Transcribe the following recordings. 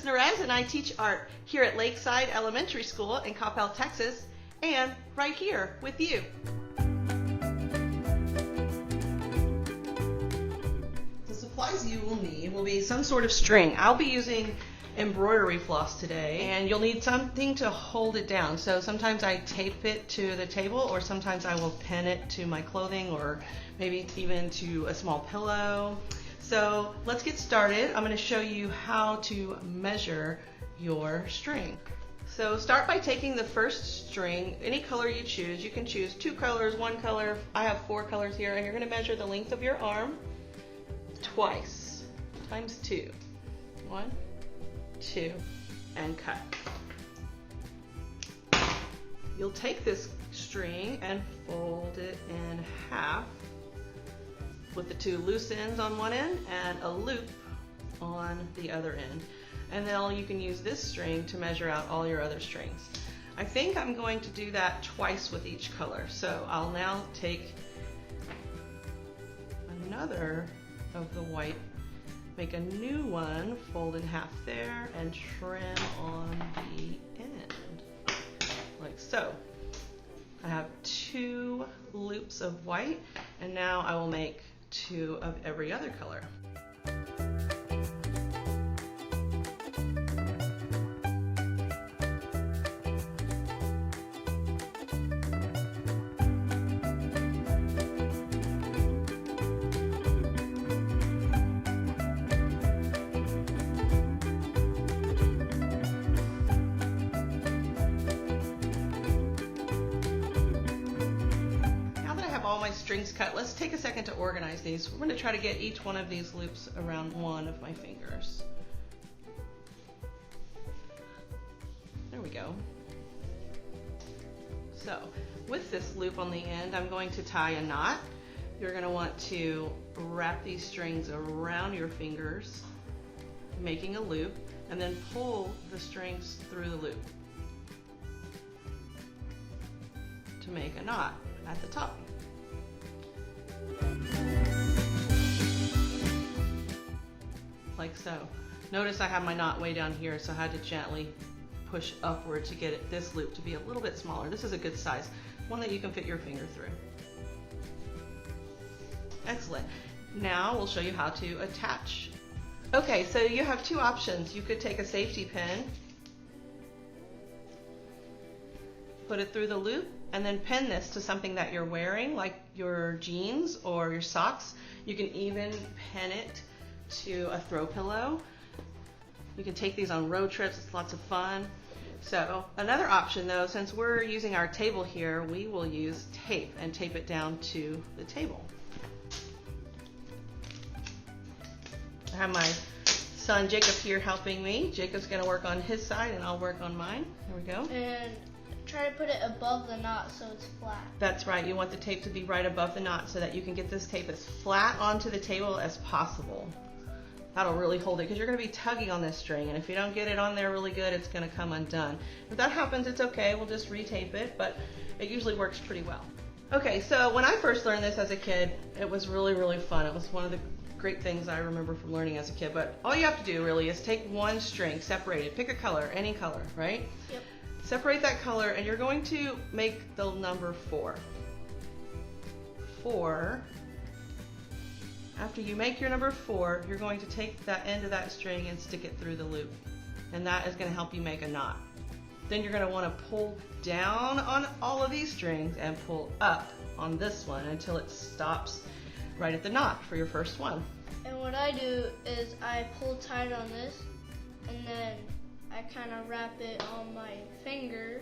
Narez and I teach art here at Lakeside Elementary School in Coppell, Texas, and right here with you. The supplies you will need will be some sort of string. I'll be using embroidery floss today, and you'll need something to hold it down. So sometimes I tape it to the table, or sometimes I will pin it to my clothing, or maybe even to a small pillow. So let's get started. I'm going to show you how to measure your string. So start by taking the first string, any color you choose. You can choose 2 colors, 1 color. I have 4 colors here, and you're going to measure the length of your arm twice, times 2. 1, 2, and cut. You'll take this string and fold it in half with the 2 loose ends on one end and a loop on the other end. And then you can use this string to measure out all your other strings. I think I'm going to do that twice with each color. So I'll now take another of the white, make a new one, fold in half there, and trim on the end, like so. I have 2 loops of white, and now I will make 2 of every other color. All my strings cut, let's take a second to organize these. We're going to try to get each one of these loops around one of my fingers. There we go. So with this loop on the end, I'm going to tie a knot. You're going to want to wrap these strings around your fingers, making a loop, and then pull the strings through the loop to make a knot at the top. Like so. Notice I have my knot way down here, so I had to gently push upward to get this loop to be a little bit smaller. This is a good size, one that you can fit your finger through. Excellent. Now we'll show you how to attach. Okay, so you have 2 options. You could take a safety pin, put it through the loop, and then pin this to something that you're wearing, like your jeans or your socks. You can even pin it to a throw pillow. You can take these on road trips, it's lots of fun. So another option though, since we're using our table here, we will use tape and tape it down to the table. I have my son Jacob here helping me. Jacob's gonna work on his side and I'll work on mine. There we go. And try to put it above the knot so it's flat. That's right, you want the tape to be right above the knot so that you can get this tape as flat onto the table as possible. That'll really hold it because you're going to be tugging on this string, and if you don't get it on there really good, it's going to come undone. If that happens, it's okay, we'll just retape it, but it usually works pretty well. Okay, so when I first learned this as a kid, it was really, really fun. It was one of the great things I remember from learning as a kid, but all you have to do really is take one string, separate it, pick a color, any color, right? Yep. Separate that color, and you're going to make the number 4. 4. After you make your number 4, you're going to take that end of that string and stick it through the loop. And that is going to help you make a knot. Then you're going to want to pull down on all of these strings and pull up on this one until it stops right at the knot for your first one. And what I do is I pull tight on this, and then I kind of wrap it on my finger,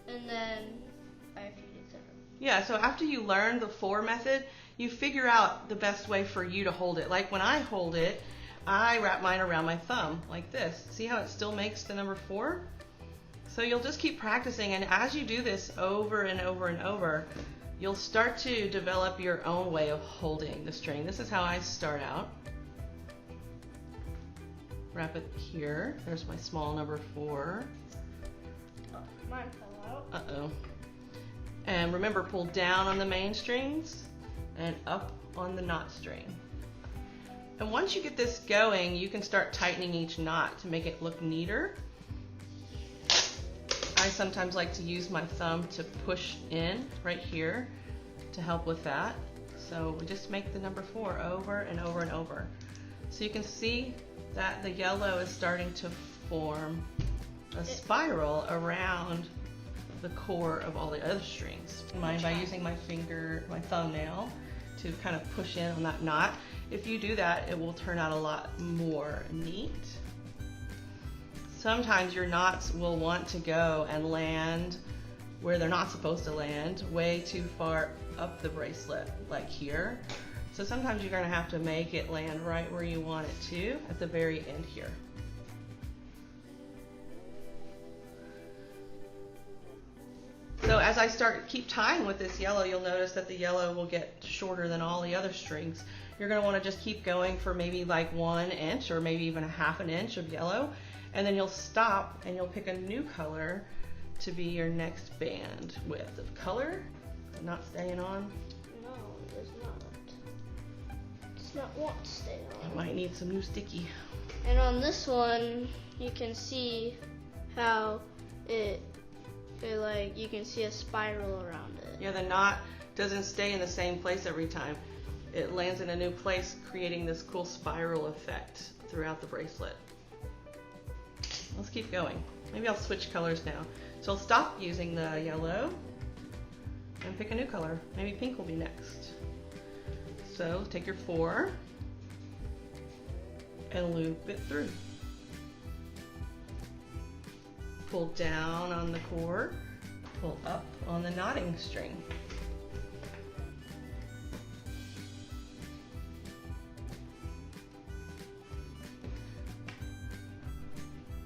and then I feed it to them. Yeah, so after you learn the 4 method, you figure out the best way for you to hold it. Like when I hold it, I wrap mine around my thumb like this. See how it still makes the number 4? So you'll just keep practicing, and as you do this over and over and over, you'll start to develop your own way of holding the string. This is how I start out. Wrap it here. There's my small number 4. Oh, mine fell out. Uh-oh. And remember, pull down on the main strings and up on the knot string. And once you get this going, you can start tightening each knot to make it look neater. I sometimes like to use my thumb to push in right here to help with that. So we just make the number 4 over and over and over. So you can see that the yellow is starting to form a spiral around the core of all the other strings. Mine by using my finger, my thumbnail, to kind of push in on that knot. If you do that, it will turn out a lot more neat. Sometimes your knots will want to go and land where they're not supposed to land, way too far up the bracelet, like here. So sometimes you're going to have to make it land right where you want it to, at the very end here. So as I keep tying with this yellow, you'll notice that the yellow will get shorter than all the other strings. You're going to want to just keep going for maybe like 1 inch or maybe even a ½ an inch of yellow, and then you'll stop and you'll pick a new color to be your next band with. The color not staying on? No, it does not. It does not want to stay on. It might need some new sticky. And on this one, you can see how it like you can see a spiral around it. Yeah, the knot doesn't stay in the same place every time. It lands in a new place, creating this cool spiral effect throughout the bracelet. Let's keep going. Maybe I'll switch colors now. So I'll stop using the yellow and pick a new color. Maybe pink will be next. So take your 4 and loop it through. Pull down on the cord, pull up on the knotting string.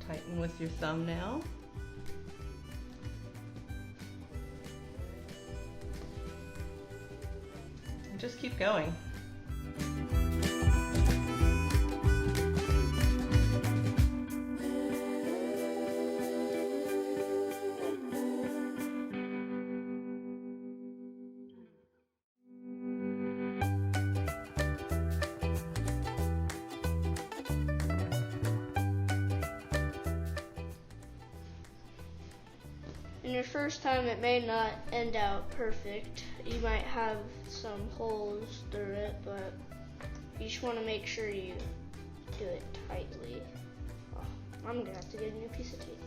Tighten with your thumbnail. And just keep going. And your first time it may not end out perfect. You might have some holes through it, but you just want to make sure you do it tightly. Oh, I'm gonna have to get a new piece of tape.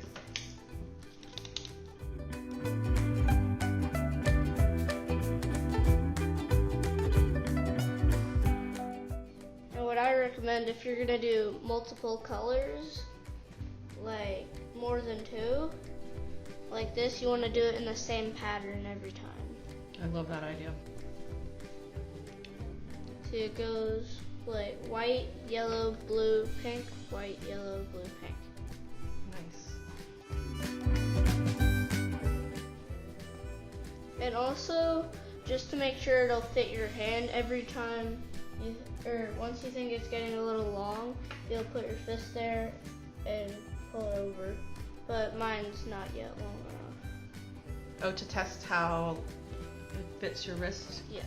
And what I recommend, if you're gonna do multiple colors, like more than 2, like this, you want to do it in the same pattern every time. I love that idea. So it goes like white, yellow, blue, pink, white, yellow, blue, pink. Nice. And also, just to make sure it'll fit your hand every time, once you think it's getting a little long, you'll put your fist there and pull it over. But mine's not yet long enough. Oh, to test how it fits your wrist? Yeah.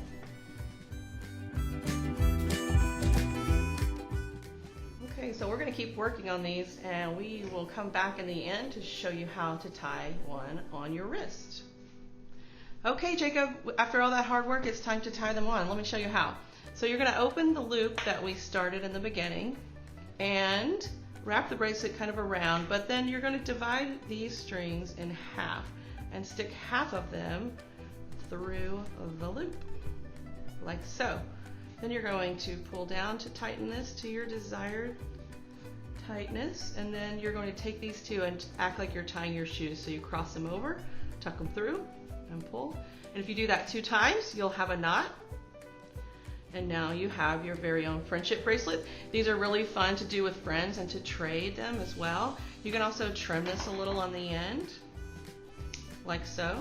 Okay, so we're going to keep working on these, and we will come back in the end to show you how to tie one on your wrist. Okay, Jacob, after all that hard work, it's time to tie them on. Let me show you how. So you're going to open the loop that we started in the beginning and wrap the bracelet kind of around, but then you're going to divide these strings in half and stick half of them through the loop, like so. Then you're going to pull down to tighten this to your desired tightness, and then you're going to take these two and act like you're tying your shoes. So you cross them over, tuck them through, and pull. And if you do that 2 times, you'll have a knot. And now you have your very own friendship bracelet. These are really fun to do with friends and to trade them as well. You can also trim this a little on the end, like so.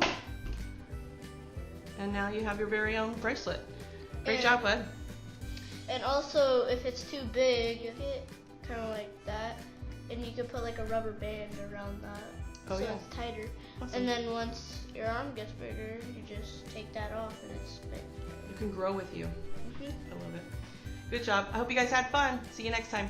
And now you have your very own bracelet. Great job, bud. And also, if it's too big, it kind of like that, and you can put like a rubber band around that, so it's tighter. Awesome. And then once your arm gets bigger, you just take that off and it's big. You can grow with you. Mm-hmm. I love it. Good job. I hope you guys had fun. See you next time.